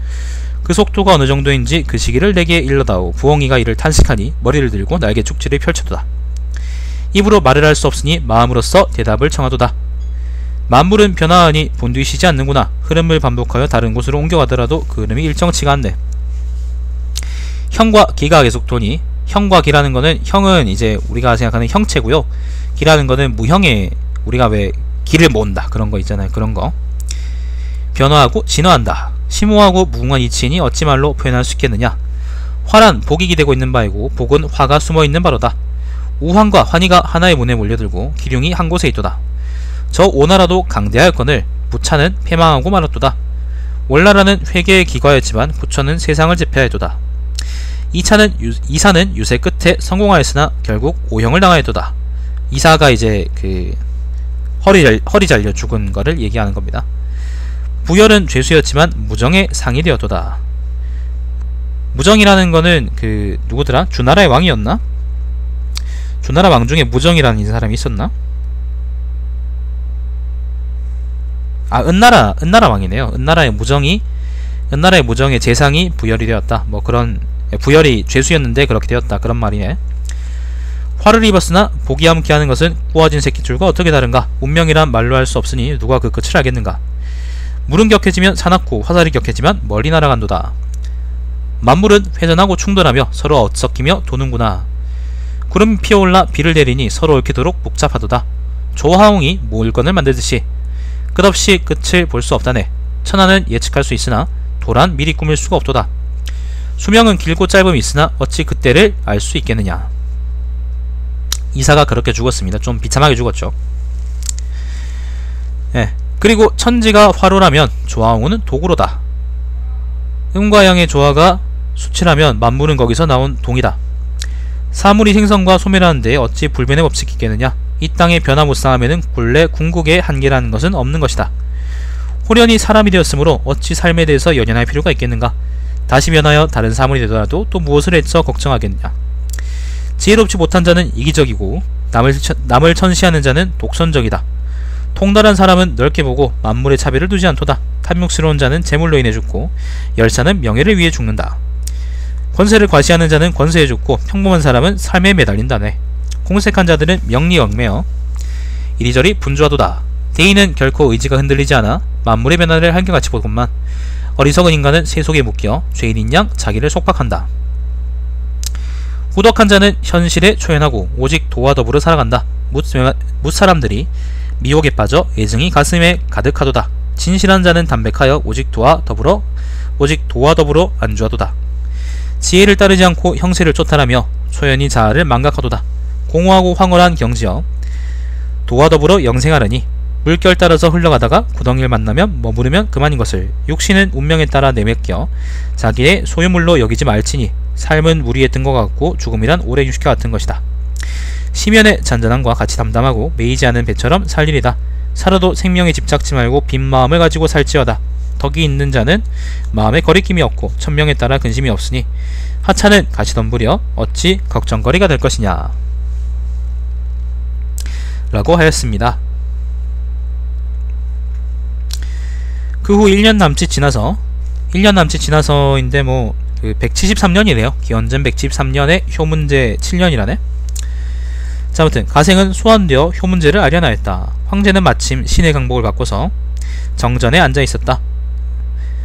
그 속도가 어느 정도인지 그 시기를 내게 일러다오. 부엉이가 이를 탄식하니 머리를 들고 날개 축지를 펼쳐도다. 입으로 말을 할 수 없으니 마음으로써 대답을 청하도다. 만물은 변화하니 본뒤 쉬지 않는구나. 흐름을 반복하여 다른 곳으로 옮겨가더라도 그 흐름이 일정치가 않네. 형과 기가 계속 도니 형과 기라는 거는 형은 이제 우리가 생각하는 형체고요. 기라는 거는 무형의 우리가 왜 기를 모은다 그런 거 있잖아요. 그런 거. 변화하고 진화한다. 심오하고 무궁한 이치이니 어찌 말로 표현할 수 있겠느냐. 화란 복이 기대고 있는 바이고 복은 화가 숨어있는 바로다. 우환과 환희가 하나의 문에 몰려들고 기륭이 한 곳에 있도다. 저 오나라도 강대하였거늘 부차는 패망하고 말았도다. 월나라는 회개의 기과였지만 부처는 세상을 제패하였도다. 이사는 유세 끝에 성공하였으나 결국 오형을 당하였도다. 이사가 이제 그 허리 잘려 죽은 거를 얘기하는 겁니다. 부열은 죄수였지만 무정의 상이 되었도다. 무정이라는 거는 그 누구더라? 주나라의 왕이었나? 주나라 왕 중에 무정이라는 사람이 있었나? 아, 은나라 왕이네요. 은나라의 무정의 재상이 부열이 되었다. 뭐 그런 부열이 죄수였는데 그렇게 되었다. 그런 말이네. 화를 입었으나 복이 함께하는 것은 꾸어진 새끼줄과 어떻게 다른가. 운명이란 말로 할 수 없으니 누가 그 끝을 알겠는가. 물은 격해지면 사납고 화살이 격해지면 멀리 날아간도다. 만물은 회전하고 충돌하며 서로 엇섞이며 도는구나. 구름이 피어올라 비를 내리니 서로 얽히도록 복잡하도다. 조화홍이 물건을 만들듯이 끝없이 끝을 볼 수 없다네. 천하는 예측할 수 있으나 도란 미리 꾸밀 수가 없도다. 수명은 길고 짧음이 있으나 어찌 그때를 알 수 있겠느냐. 이사가 그렇게 죽었습니다. 좀 비참하게 죽었죠. 예. 그리고 천지가 화로라면 조화홍은 도구로다. 음과 양의 조화가 수치라면 만물은 거기서 나온 동이다. 사물이 생성과 소멸하는 데에 어찌 불변의 법칙이 있겠느냐. 이 땅의 변화무쌍함에는 본래 궁극의 한계라는 것은 없는 것이다. 호련히 사람이 되었으므로 어찌 삶에 대해서 연연할 필요가 있겠는가. 다시 변하여 다른 사물이 되더라도 또 무엇을 해서 걱정하겠느냐. 지혜롭지 못한 자는 이기적이고 남을 천시하는 자는 독선적이다. 통달한 사람은 넓게 보고 만물의 차별을 두지 않도다. 탐욕스러운 자는 재물로 인해 죽고 열사는 명예를 위해 죽는다. 권세를 과시하는 자는 권세에 죽고 평범한 사람은 삶에 매달린다네. 공색한 자들은 명리에 얽매여 이리저리 분주하도다. 대인은 결코 의지가 흔들리지 않아 만물의 변화를 한결같이 보건만 어리석은 인간은 세속에 묶여 죄인인 양 자기를 속박한다. 후덕한 자는 현실에 초연하고 오직 도와 더불어 살아간다. 뭇 사람들이 미혹에 빠져 애증이 가슴에 가득하도다. 진실한 자는 담백하여 오직 도와 더불어 안주하도다. 지혜를 따르지 않고 형세를 쫓아라며 초연히 자아를 망각하도다. 공허하고 황홀한 경지여 도와 더불어 영생하려니 물결 따라서 흘러가다가 구덩이를 만나면 머무르면 그만인 것을 육신은 운명에 따라 내맡겨 자기의 소유물로 여기지 말지니 삶은 물 위에 뜬 것 같고 죽음이란 오래 유식과 같은 것이다. 시면의 잔잔함과 같이 담담하고 매이지 않은 배처럼 살 일이다. 살아도 생명에 집착지 말고 빈 마음을 가지고 살지어다. 덕이 있는 자는 마음에 거리낌이 없고 천명에 따라 근심이 없으니 하찮은 가시덤불이여 어찌 걱정거리가 될 것이냐 라고 하였습니다. 그 후 1년 남짓 지나서인데 뭐 173년이래요. 기원전 173년에 효문제 7년이라네. 자, 아무튼 가생은 소환되어 효문제를 아련하였다. 황제는 마침 신의 강복을 받고서 정전에 앉아있었다.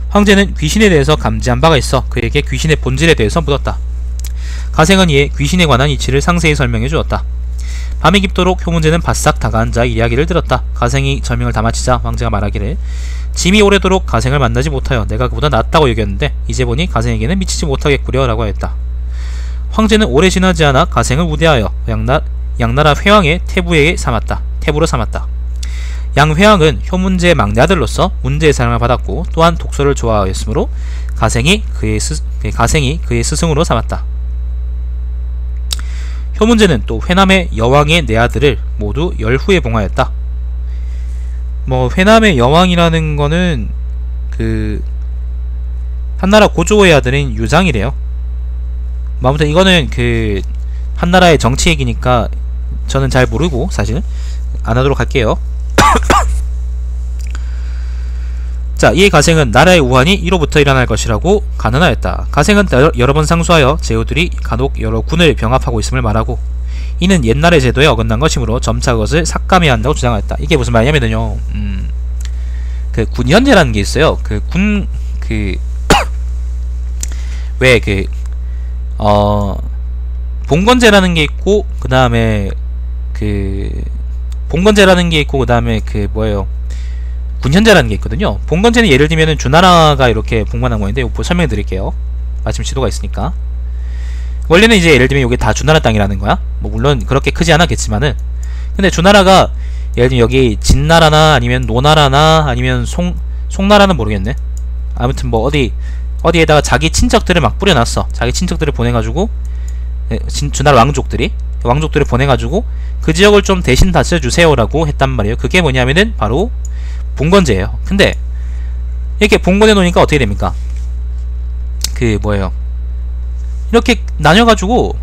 황제는 귀신에 대해서 감지한 바가 있어 그에게 귀신의 본질에 대해서 묻었다. 가생은 이에 귀신에 관한 이치를 상세히 설명해 주었다. 밤이 깊도록 효문제는 바싹 다가앉아 이야기를 들었다. 가생이 설명을 다 마치자 황제가 말하기를 짐이 오래도록 가생을 만나지 못하여 내가 그보다 낫다고 여겼는데 이제 보니 가생에게는 미치지 못하겠구려 라고 하였다. 황제는 오래 지나지 않아 가생을 우대하여 양나라 회왕의 태부로 삼았다. 양 회왕은 효문제의 막내 아들로서 문제의 사랑을 받았고 또한 독서를 좋아하였으므로 가생이 그의 스승으로 삼았다. 효문제는 또 회남의 여왕의 네 아들을 모두 열후에 봉하였다. 뭐 회남의 여왕이라는 거는 그 한나라 고조의 아들인 유장이래요. 뭐 아무튼 이거는 그 한나라의 정치 얘기니까 저는 잘 모르고 사실 안 하도록 할게요. 자, 이에 가생은 나라의 우환이 이로부터 일어날 것이라고 간언하였다. 가생은 여러 번 상소하여 제후들이 간혹 여러 군을 병합하고 있음을 말하고 이는 옛날의 제도에 어긋난 것이므로 점차 그것을 삭감해야 한다고 주장하였다. 이게 무슨 말이냐면요, 그 군현제라는 게 있어요. 봉건제라는 게 있고 그 다음에 군현제라는 게 있거든요. 봉건제는 예를 들면은 주나라가 이렇게 봉건한 거인데 이거 설명해 드릴게요. 마침 지도가 있으니까. 원래는 이제 예를 들면 이게 다 주나라 땅이라는 거야. 뭐 물론 그렇게 크지 않았겠지만은 근데 주나라가 예를 들면 여기 진나라나 아니면 노나라나 아니면 송나라는 모르겠네. 아무튼 뭐 어디에다가 자기 친척들을 막 뿌려놨어. 자기 친척들을 보내가지고 주나라 왕족들을 보내가지고 그 지역을 좀 대신 다스려주세요라고 했단 말이에요. 그게 뭐냐면은 바로 봉건제예요. 근데 이렇게 봉건해 놓으니까 어떻게 됩니까? 이렇게 나뉘어가지고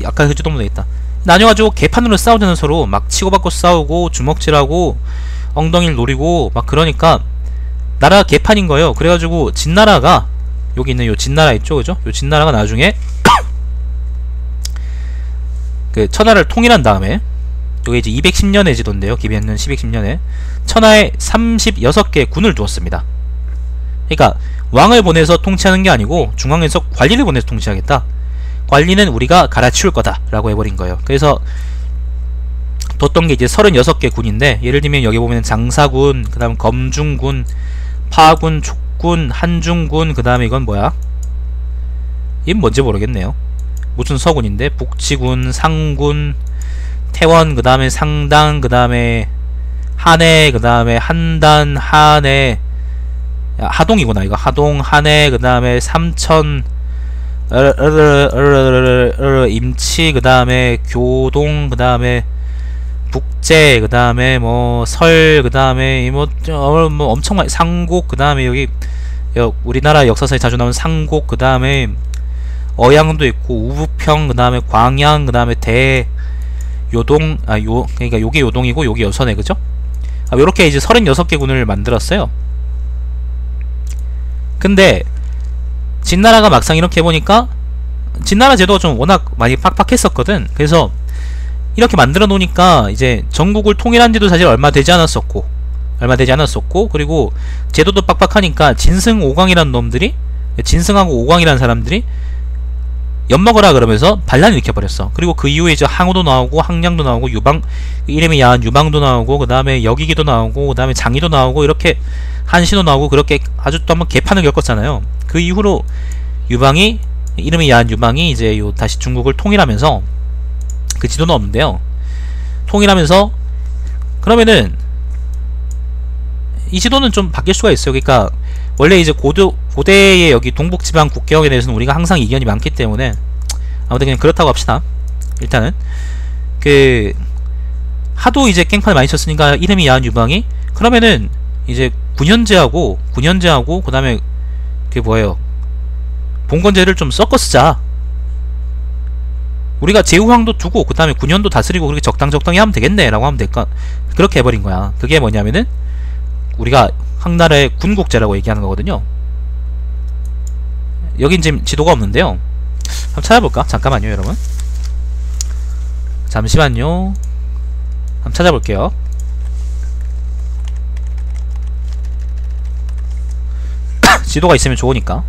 아까 그지도 못 되겠다. 나뉘어가지고 개판으로 싸우자는 서로 막 치고받고 싸우고 주먹질하고 엉덩이를 노리고 막 그러니까 나라가 개판인 거예요. 그래가지고 진나라가 여기 있는 요 진나라 있죠, 그죠? 요 진나라가 나중에 그 천하를 통일한 다음에 요게 이제 210년의 지도인데요. 기변년 210년에 천하에 36개의 군을 두었습니다. 그러니까 왕을 보내서 통치하는 게 아니고 중앙에서 관리를 보내서 통치하겠다. 관리는 우리가 갈아치울 거다 라고 해버린 거예요. 그래서 뒀던 게 이제 36개 군인데 예를 들면 여기 보면 장사군, 그 다음 검중군, 파군, 촉군, 한중군, 그 다음에 이건 뭐야? 이건 뭔지 모르겠네요. 무슨 서군인데 북치군, 상군, 태원, 그 다음에 상당, 그 다음에 한해, 그 다음에 한단, 한해, 하동이구나. 이거 하동, 한해, 그 다음에 삼천, 임치, 그 다음에 교동, 그 다음에 북제, 그 다음에 뭐 설, 그 다음에 뭐 엄청 많이 상곡, 그 다음에 여기 우리나라 역사서에 자주 나오는 상곡, 그 다음에 어양도 있고 우부평, 그 다음에 광양, 그 다음에 요동, 그러니까 요게 요동이고 요게 여선해, 그죠? 요렇게 이제 36개 군을 만들었어요. 근데 진나라가 막상 이렇게 해보니까 진나라 제도가 좀 워낙 많이 팍팍했었거든. 그래서 이렇게 만들어 놓으니까 이제 전국을 통일한 지도 사실 얼마 되지 않았었고 그리고 제도도 빡빡하니까 진승 오광이라는 놈들이, 진승하고 오광이라는 사람들이 엿먹어라 그러면서 반란을 일으켜버렸어. 그리고 그 이후에 이제 항우도 나오고 항량도 나오고 유방, 이름이 야한 유방도 나오고 그 다음에 여기기도 나오고 그 다음에 장이도 나오고 이렇게 한시도 나오고 그렇게 아주 또 한번 개판을 겪었잖아요. 그 이후로 유방이, 이름이 야한 유방이 이제 다시 중국을 통일하면서, 그 지도는 없는데요, 통일하면서 그러면은 이 지도는 좀 바뀔 수가 있어요. 그러니까 원래 이제 고대의 여기 동북지방 국경에 대해서는 우리가 항상 이견이 많기 때문에 아무튼 그냥 그렇다고 합시다. 일단은 그 하도 이제 깽판을 많이 쳤으니까 이름이 야한 유방이, 그러면은 이제 군현제하고 그 다음에 그게 뭐예요, 봉건제를 좀 섞어 쓰자. 우리가 제후왕도 두고 그 다음에 군현도 다스리고 그렇게 적당히 하면 되겠네 라고 하면 될까, 그렇게 해버린 거야. 그게 뭐냐면은 우리가 항나라의 군국제라고 얘기하는 거거든요. 여긴 지금 지도가 없는데요, 한번 찾아볼까? 잠깐만요 여러분, 잠시만요. 한번 찾아볼게요. 지도가 있으면 좋으니까.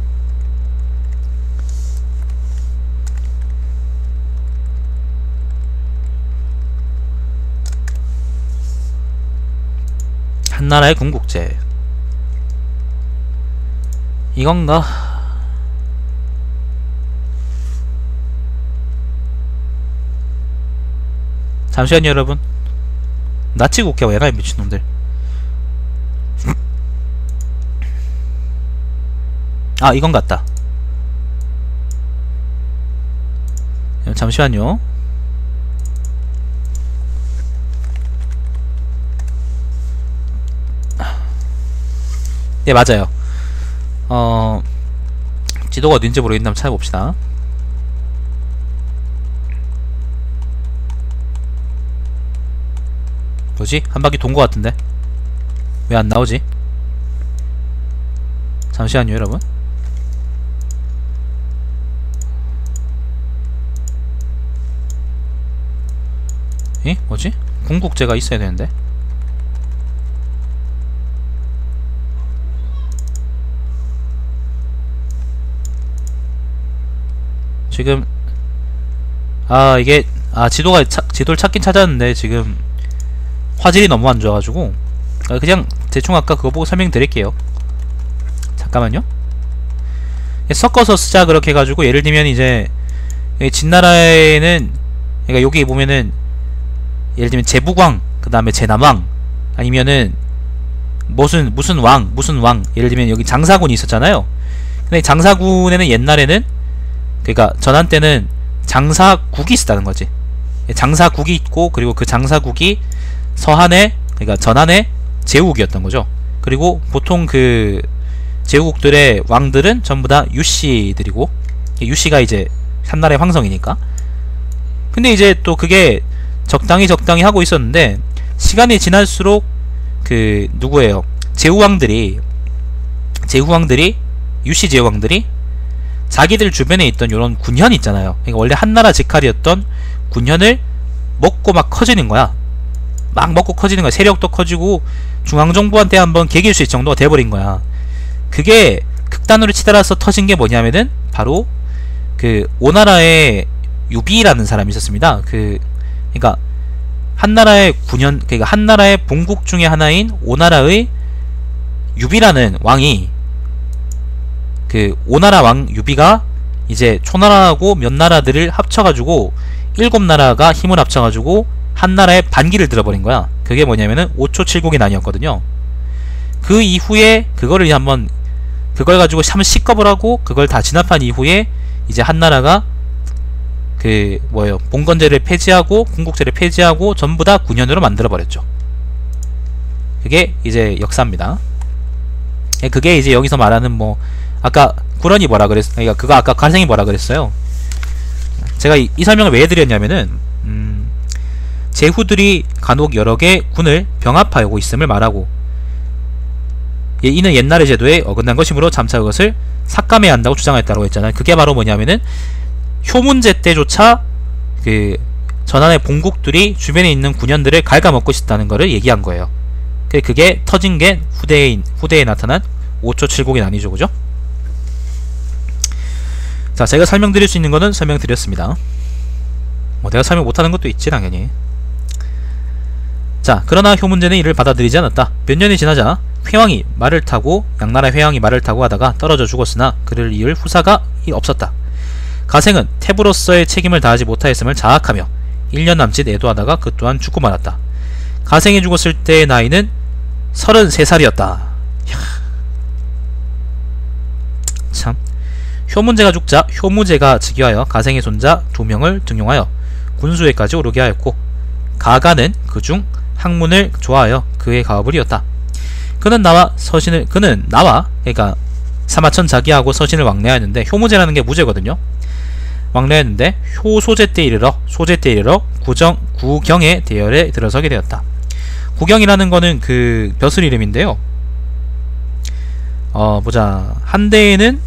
한나라의 군국제 이건가? 잠시만요 여러분, 나치고 올게요. 얘가 미친놈들. 아 이건 같다. 잠시만요. 예 맞아요. 지도가 어딘지 모르겠는데 한번 찾아봅시다. 뭐지? 한 바퀴 돈 거 같은데 왜 안 나오지? 잠시만요 여러분. 에? 뭐지? 군국제가 있어야 되는데. 지금 이게 지도를 찾긴 찾았는데 지금 화질이 너무 안 좋아가지고 그냥 대충 아까 그거 보고 설명드릴게요. 잠깐만요. 섞어서 쓰자 그렇게 해가지고, 예를 들면 이제 진나라에는, 그러니까 여기 보면은 예를 들면 제북왕, 그 다음에 제남왕, 아니면은 무슨 왕, 예를 들면 여기 장사군이 있었잖아요. 근데 장사군에는 옛날에는, 그러니까 전한 때는 장사국이 있었다는 거지. 장사국이 있고, 그리고 그 장사국이 서한에, 그러니까 전한에 제후국이었던 거죠. 그리고 보통 그 제후국들의 왕들은 전부 다 유씨들이고, 유씨가 이제 한나라의 황성이니까. 근데 이제 또 그게 적당히 하고 있었는데, 시간이 지날수록 그 누구예요? 제후왕들이 유씨 제후왕들이 자기들 주변에 있던 요런 군현 있잖아요. 그러니까 원래 한나라 직할이었던 군현을 먹고 막 커지는 거야. 막 먹고 커지는 거야. 세력도 커지고 중앙정부한테 한번 개길 수 있을 정도가 돼버린 거야. 그게 극단으로 치달아서 터진 게 뭐냐면은 바로 그 오나라의 유비라는 사람이 있었습니다. 그러니까 한나라의 군현, 그러니까 한나라의 본국 중에 하나인 오나라의 유비라는 왕이, 그 오나라 왕 유비가 이제 초나라하고 몇 나라들을 합쳐가지고 7나라가 힘을 합쳐가지고 한나라의 반기를 들어버린 거야. 그게 뭐냐면은 5초 7국이 난이었거든요. 그 이후에 그걸 가지고 한번 식겁을 하고 그걸 다 진압한 이후에 이제 한나라가 그 뭐예요, 봉건제를 폐지하고 군국제를 폐지하고 전부 다 군현으로 만들어버렸죠. 그게 이제 역사입니다. 그게 이제 여기서 말하는 뭐 아까 구런이 뭐라 그랬어? 그러니까 그거 아까 갈생이 뭐라 그랬어요? 제가 이 설명을 왜 해드렸냐면은 제후들이 간혹 여러 개의 군을 병합하고 있음을 말하고, 이는 옛날의 제도에 어긋난 것이므로 점차 그것을 삭감해야 한다고 주장했다고 했잖아요. 그게 바로 뭐냐면은 효문제 때조차 그 전한의 본국들이 주변에 있는 군현들을 갉아먹고 싶다는 것을 얘기한 거예요. 그게 터진 게 후대에 나타난 5초 7곡이 아니죠, 그죠? 자, 제가 설명드릴 수 있는 거는 설명드렸습니다. 뭐 내가 설명 못하는 것도 있지, 당연히. 자, 그러나 효문제는 이를 받아들이지 않았다. 몇 년이 지나자 회왕이 말을 타고 양나라 회왕이 말을 타고 하다가 떨어져 죽었으나 그를 이을 후사가 없었다. 가생은 태부로서의 책임을 다하지 못하였음을 자학하며 1년 남짓 애도하다가 그 또한 죽고 말았다. 가생이 죽었을 때의 나이는 33살이었다. 참. 효문제가 죽자 효무제가 즉위하여 가생의 손자 2명을 등용하여 군수에까지 오르게 하였고, 가가는 그중 학문을 좋아하여 그의 가업을 이었다. 그는 나와 그러니까 사마천 자기하고 서신을 왕래하였는데, 효무제라는 게 무제거든요. 왕래했는데 소제 때 이르러 구경의 대열에 들어서게 되었다. 구경이라는 거는 그 벼슬 이름인데요. 보자. 한대에는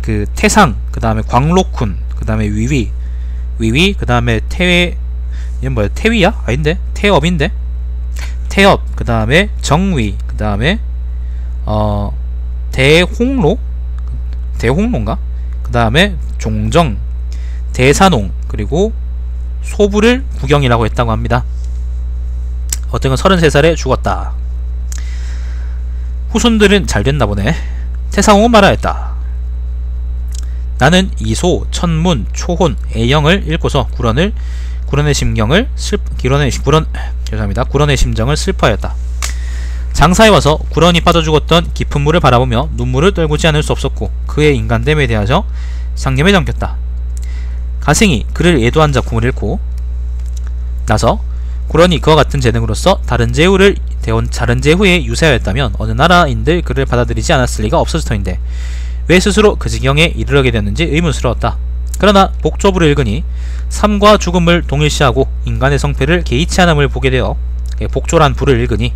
그 태상, 그 다음에 광록훈, 그 다음에 위위, 그 다음에 이건 뭐야? 태위야? 아닌데? 태업인데? 태업, 그 다음에 정위, 그 다음에 대홍로인가? 그 다음에 종정, 대산홍, 그리고 소부를 구경이라고 했다고 합니다. 어떤 건 33살에 죽었다. 후손들은 잘됐나 보네. 태상홍은 말하였다. 나는 이소, 천문, 초혼, 애영을 읽고서 구런의 심정을 슬퍼하였다. 장사에 와서 구런이 빠져 죽었던 깊은 물을 바라보며 눈물을 떨구지 않을 수 없었고, 그의 인간됨에 대하여 상념에 잠겼다. 가생이 그를 애도한 작품을 읽고 나서 구런이 그와 같은 재능으로서 다른 제후에 유세하였다면 어느 나라인들 그를 받아들이지 않았을 리가 없었을 터인데 왜 스스로 그 지경에 이르게 되었는지 의문스러웠다. 그러나 복조부를 읽으니 삶과 죽음을 동일시하고 인간의 성패를 개의치 않음을 보게 되어 복조란 부를 읽으니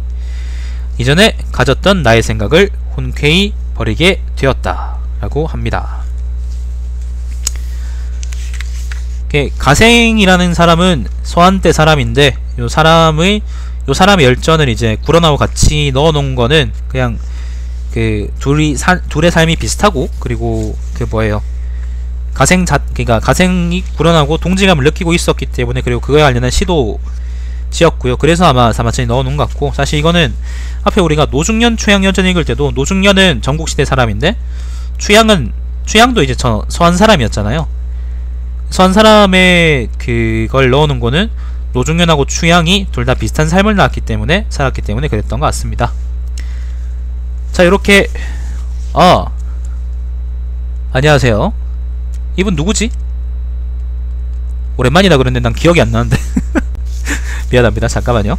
이전에 가졌던 나의 생각을 혼쾌히 버리게 되었다 라고 합니다. 가생이라는 사람은 서한때 사람인데, 요 사람의 열전을 이제 구런하고 같이 넣어놓은 거는 그냥 그 둘의 삶이 비슷하고, 그리고 그 뭐예요, 그러니까 가생이 구런하고 동질감을 느끼고 있었기 때문에, 그리고 그거에 관련한 시도 지었고요. 그래서 아마 사마천이 넣어놓은 것 같고, 사실 이거는 앞에 우리가 노중년 추양여전 읽을 때도 노중년은 전국시대 사람인데 추양도 이제 서한 사람이었잖아요. 서한 사람의 그걸 넣어놓은 거는 노중년하고 추양이 둘 다 비슷한 삶을 살았기 때문에 그랬던 것 같습니다. 자, 이렇게 안녕하세요. 이분 누구지? 오랜만이라 그랬는데 난 기억이 안 나는데 미안합니다. 잠깐만요.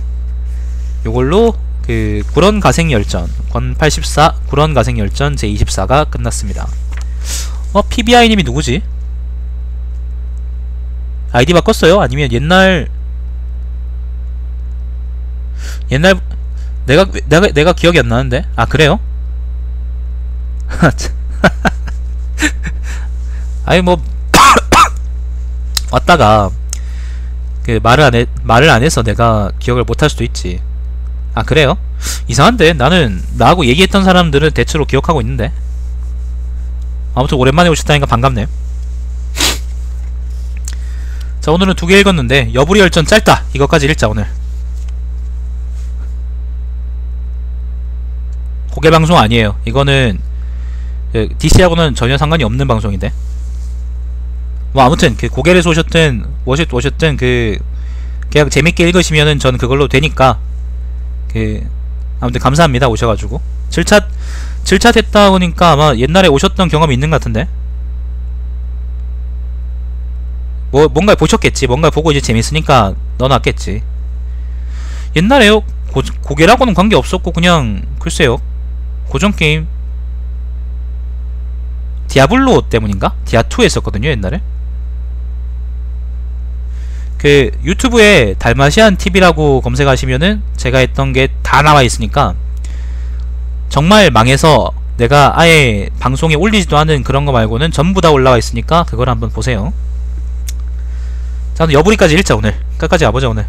요걸로 그 구런가생열전 권84 구런가생열전 제24가 끝났습니다. PBI님이 누구지? 아이디 바꿨어요? 아니면 옛날 내가 기억이 안 나는데? 아, 그래요? 아니 뭐 왔다가 그 말을 안 해서 내가 기억을 못 할 수도 있지. 아, 그래요? 이상한데 나는 나하고 얘기했던 사람들은 대체로 기억하고 있는데. 아무튼 오랜만에 오셨다니까 반갑네. 자, 오늘은 2개 읽었는데 여부리 열전 짧다. 이것까지 읽자. 오늘 고개 방송 아니에요. 이거는 DC하고는 전혀 상관이 없는 방송인데, 뭐 아무튼 그 고개에서 오셨든 그 그냥 재밌게 읽으시면은 전 그걸로 되니까 아무튼 감사합니다. 오셔가지고 질차 됐다 보니까 아마 옛날에 오셨던 경험이 있는 것 같은데, 뭐 뭔가 보셨겠지. 뭔가 보고 이제 재밌으니까 넣어놨겠지. 옛날에요 고개라고는 관계없었고 그냥 글쎄요, 고전게임 디아블로 때문인가? 디아2 했었거든요 옛날에. 그 유튜브에 달마시안 TV라고 검색하시면은 제가 했던 게 다 나와 있으니까, 정말 망해서 내가 아예 방송에 올리지도 않은 그런 거 말고는 전부 다 올라와 있으니까 그걸 한번 보세요. 자, 여부리까지 읽자. 오늘 끝까지 가보자. 오늘